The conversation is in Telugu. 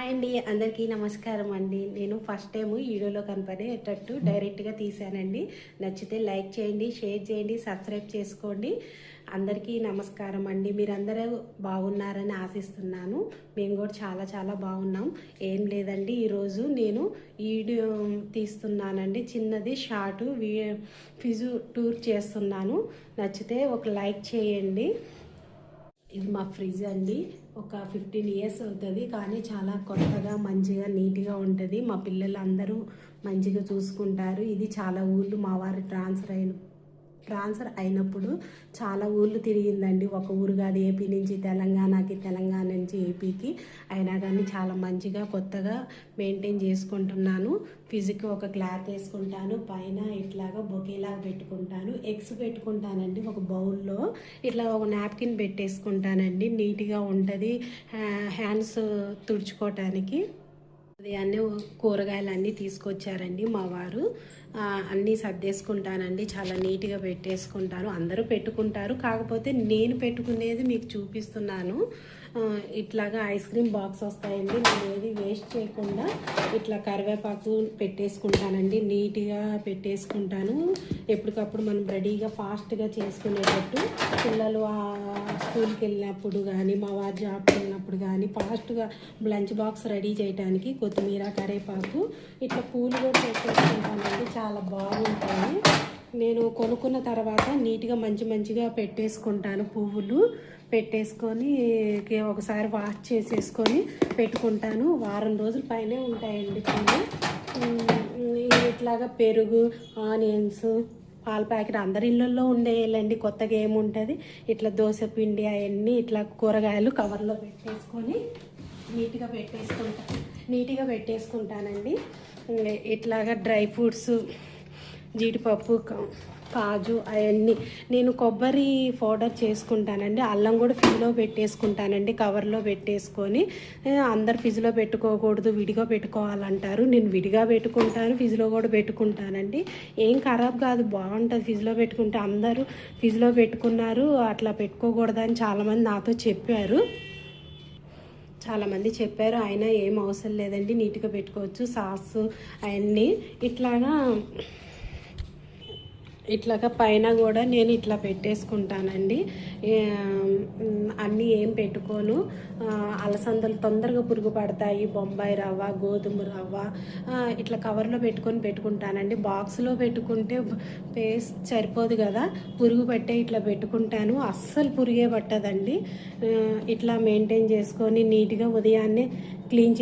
హాయ్ అండి, అందరికీ నమస్కారం అండి. నేను ఫస్ట్ టైం వీడియోలో కనపడేటట్టు డైరెక్ట్గా తీసానండి. నచ్చితే లైక్ చేయండి, షేర్ చేయండి, సబ్స్క్రైబ్ చేసుకోండి. అందరికీ నమస్కారం అండి. మీరందరూ బాగున్నారని ఆశిస్తున్నాను. మేము కూడా చాలా చాలా బాగున్నాం. ఏం లేదండి, ఈరోజు నేను వీడియో తీస్తున్నానండి. చిన్నది షార్ట్ ఫిజు టూర్ చేస్తున్నాను. నచ్చితే ఒక లైక్ చేయండి. ఇది మా ఫ్రిడ్జ్ అండి. ఒక 15 ఇయర్స్ అవుతుంది, కానీ చాలా కొత్తగా మంచిగా నీట్గా ఉంటుంది. మా పిల్లలు అందరూ మంచిగా చూసుకుంటారు. ఇది చాలా ఊళ్ళు మా వారు ట్రాన్స్ఫర్ అయినప్పుడు చాలా ఊళ్ళు తిరిగిందండి. ఒక ఊరు కాదు, ఏపీ నుంచి తెలంగాణకి, తెలంగాణ నుంచి ఏపీకి. అయినా కానీ చాలా మంచిగా కొత్తగా మెయింటైన్ చేసుకుంటున్నాను. ఫిజిక్ ఒక క్లాత్ వేసుకుంటాను, పైన ఇట్లాగా బొకేలాగా పెట్టుకుంటాను. ఎగ్స్ పెట్టుకుంటానండి ఒక బౌల్లో. ఇట్లా ఒక నాప్కిన్ పెట్టేసుకుంటానండి, నీట్గా ఉంటుంది హ్యాండ్స్ తుడుచుకోవటానికి. అన్నీ కూరగాయలు అన్నీ తీసుకొచ్చారండి మా వారు. అన్నీ సర్దేసుకుంటానండి, చాలా నీట్గా పెట్టేసుకుంటాను. అందరూ పెట్టుకుంటారు, కాకపోతే నేను పెట్టుకునేది మీకు చూపిస్తున్నాను. ఇట్లాగా ఐస్ క్రీమ్ బాక్స్ వస్తాయండి. నేను ఏది వేస్ట్ చేయకుండా ఇట్లా కరివేపాకు పెట్టేసుకుంటానండి, నీట్గా పెట్టేసుకుంటాను. ఎప్పటికప్పుడు మనం రెడీగా ఫాస్ట్గా చేసుకునేటట్టు. పిల్లలు స్కూల్కి వెళ్ళినప్పుడు కానీ, మా వారు జాబ్కి వెళ్ళినప్పుడు కానీ ఫాస్ట్గా లంచ్ బాక్స్ రెడీ చేయడానికి కొత్తిమీర, కరివేపాకు, ఇట్లా పూలు కూడా పెట్టేసుకుంటానండి. చాలా బాగుంటాయి. నేను కొనుక్కున్న తర్వాత నీట్గా మంచిగా పెట్టేసుకుంటాను. పువ్వులు పెట్టేసుకొని ఒకసారి వాష్ చేసేసుకొని పెట్టుకుంటాను. వారం రోజుల పైనే ఉంటాయండి పూలు. ఇట్లాగా పెరుగు, ఆనియన్స్, పాల ప్యాకెట్ అందరి ఇళ్ళల్లో ఉండేయాలండి, కొత్తగా ఏముంటుంది. ఇట్లా దోశ పిండి అవన్నీ ఇట్లా కూరగాయలు కవర్లో పెట్టేసుకొని నీట్గా పెట్టేసుకుంటానండి. ఇట్లాగా డ్రై ఫ్రూట్స్, జీడిపప్పు, కాజు అవన్నీ నేను కొబ్బరి పౌడర్ చేసుకుంటానండి. అల్లం కూడా ఫ్రిడ్జ్లో పెట్టేసుకుంటానండి, కవర్లో పెట్టేసుకొని. అందరు ఫ్రిడ్జ్లో పెట్టుకోకూడదు, విడిగా పెట్టుకోవాలంటారు. నేను విడిగా పెట్టుకుంటాను, ఫ్రిడ్జ్లో కూడా పెట్టుకుంటానండి. ఏం ఖరాబ్ కాదు, బాగుంటుంది ఫ్రిడ్జ్లో పెట్టుకుంటే. అందరూ ఫ్రిడ్జ్లో పెట్టుకున్నారు, అట్లా పెట్టుకోకూడదని చాలామంది నాతో చెప్పారు. చాలామంది చెప్పారు, అయినా ఏం అవసరం లేదండి, నీట్గా పెట్టుకోవచ్చు. సాస్ అవన్నీ ఇట్లాగా పైన కూడా నేను ఇట్లా పెట్టేసుకుంటానండి. అన్నీ ఏం పెట్టుకోను. అలసందలు తొందరగా పురుగు పడతాయి, బొంబాయి రవ్వ, గోధుమ రవ్వ ఇట్లా కవర్లో పెట్టుకుంటానండి. బాక్స్లో పెట్టుకుంటే పేస్ సరిపోదు కదా, పురుగు పట్టే ఇట్లా పెట్టుకుంటాను. అస్సలు పురుగే పట్టదండి. ఇట్లా మెయింటైన్ చేసుకొని నీట్గా ఉదయాన్నే క్లీన్